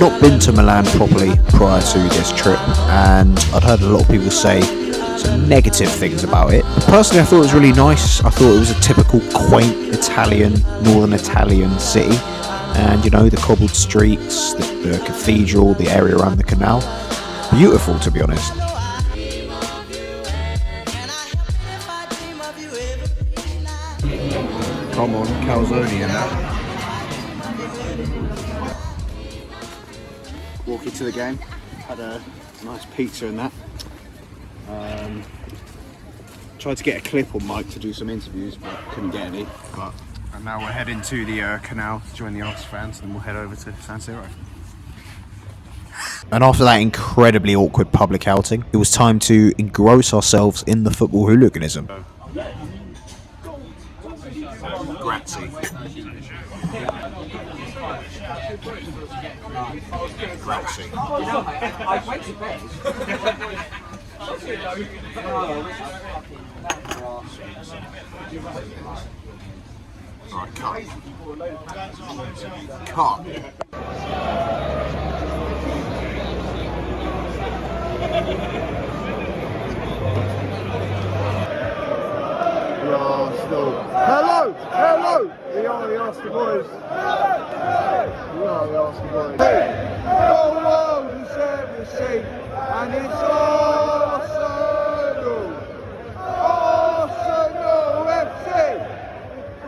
I'd not been to Milan properly prior to this trip, and I'd heard a lot of people say some negative things about it. Personally, I thought it was really nice. I thought it was a typical quaint Italian, northern Italian city, and you know, the cobbled streets, the cathedral, the area around the canal. Beautiful, to be honest. Come on, calzone and that. Walking to the game, had a nice pizza and that. Tried to get a clip on mic to do some interviews, but couldn't get any. And now we're heading to the canal to join the Arsenal fans, and we'll head over to San Siro. And after that incredibly awkward public outing, it was time to engross ourselves in the football hooliganism. Grazie. Grazie. Alright, cut. Cut. Hello! Hello! We are the Arsenal boys. We are the Arsenal boys. The world is everything, and it's Arsenal! Arsenal FC!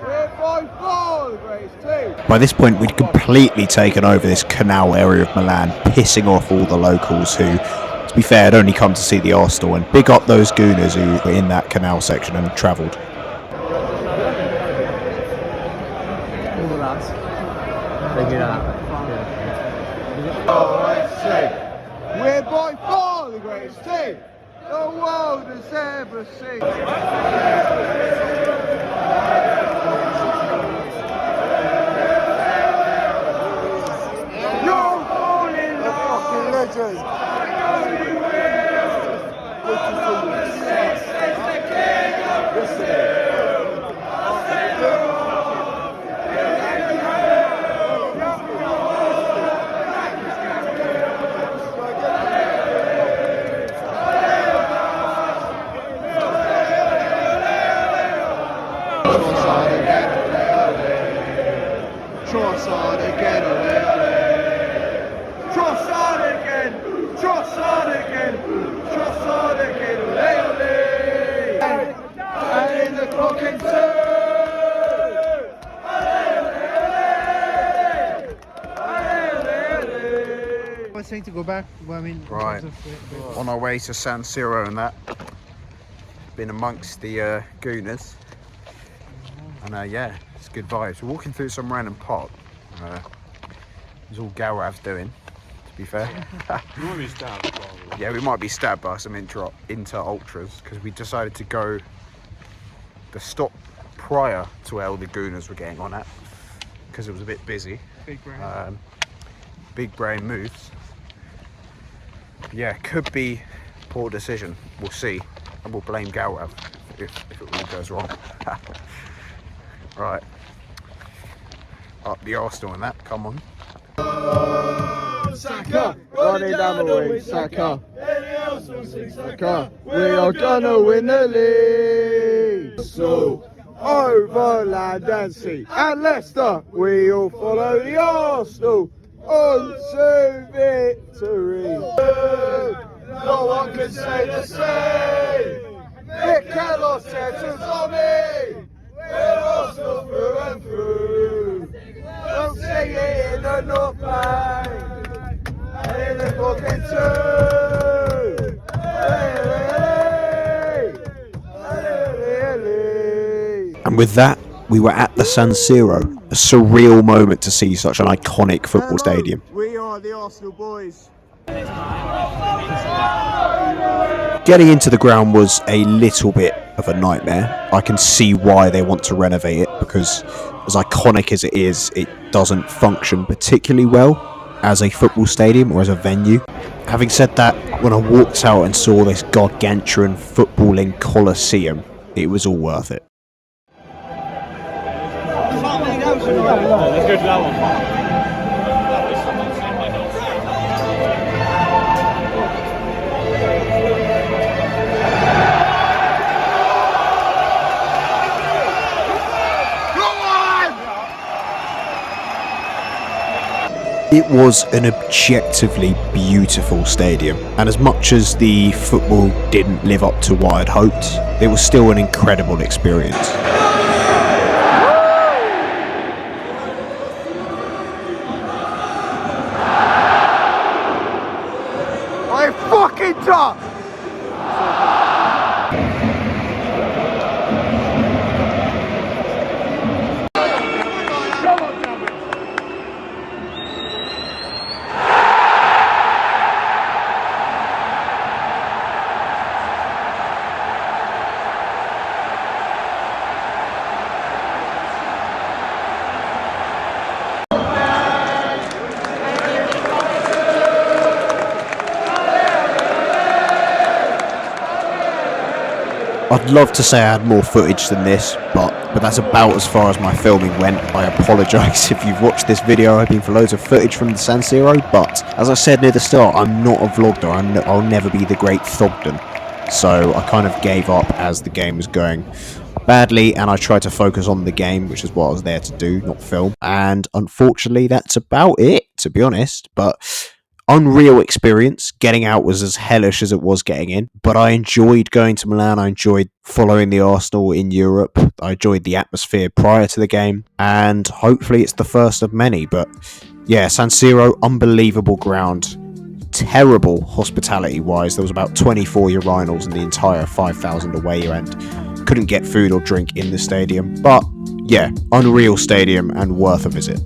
We're by far the greatest team! By this point, we'd completely taken over this canal area of Milan, pissing off all the locals who, to be fair, had only come to see the Arsenal, and big up those gooners who were in that canal section and travelled. We're by far the greatest team the world has ever seen. You're falling in love. Legend. Trossard again, Trossard again, Trossard again, Trossard again, ole, ole. And in the clock in two. I think to go back. Well, I mean, Right, on our way to San Siro and that. Been amongst the gooners. And yeah, it's good vibes. We're walking through some random park. It's all Garav's doing, to be fair. You might be stabbed, probably. Yeah, we might be stabbed by some inter-ultras because we decided to go the stop prior to where all the gooners were getting on at because it was a bit busy. big brain. Big brain moves. Yeah, could be poor decision. We'll see. And we'll blame Garav if it all goes wrong. Right. Up the Arsenal and that, come on. Saka, running down the wing, Saka. Saka, we are gonna win the league. So, over land and sea, and Leicester, we all follow the Arsenal on to victory. No one can say the same. It cannot settle Tommy. We're Arsenal through and through. Don't sing it in the North Bank. And in the fucking two. And with that, we were at the San Siro, a surreal moment to see such an iconic football stadium. We are the Arsenal boys. Getting into the ground was a little bit of a nightmare. I can see why they want to renovate it, because as iconic as it is, it doesn't function particularly well as a football stadium or as a venue. Having said that, when I walked out and saw this gargantuan footballing coliseum, it was all worth it. Let's go to that one. It was an objectively beautiful stadium, and as much as the football didn't live up to what I'd hoped, it was still an incredible experience. I fucking top! I'd love to say I had more footage than this, but that's about as far as my filming went. I apologise if you've watched this video hoping for loads of footage from the San Siro, but as I said near the start, I'm not a vlogger. I'll never be the great Thogden. So I kind of gave up as the game was going badly, and I tried to focus on the game, which is what I was there to do, not film. And unfortunately, that's about it, to be honest. But unreal experience. Getting out was as hellish as it was getting in, but I enjoyed going to Milan. I enjoyed following the Arsenal in Europe. I enjoyed the atmosphere prior to the game, and hopefully it's the first of many. But yeah, San Siro, unbelievable ground. Terrible hospitality wise. There was about 24 urinals in the entire 5,000 away end. Couldn't get food or drink in the stadium, but yeah, unreal stadium and worth a visit.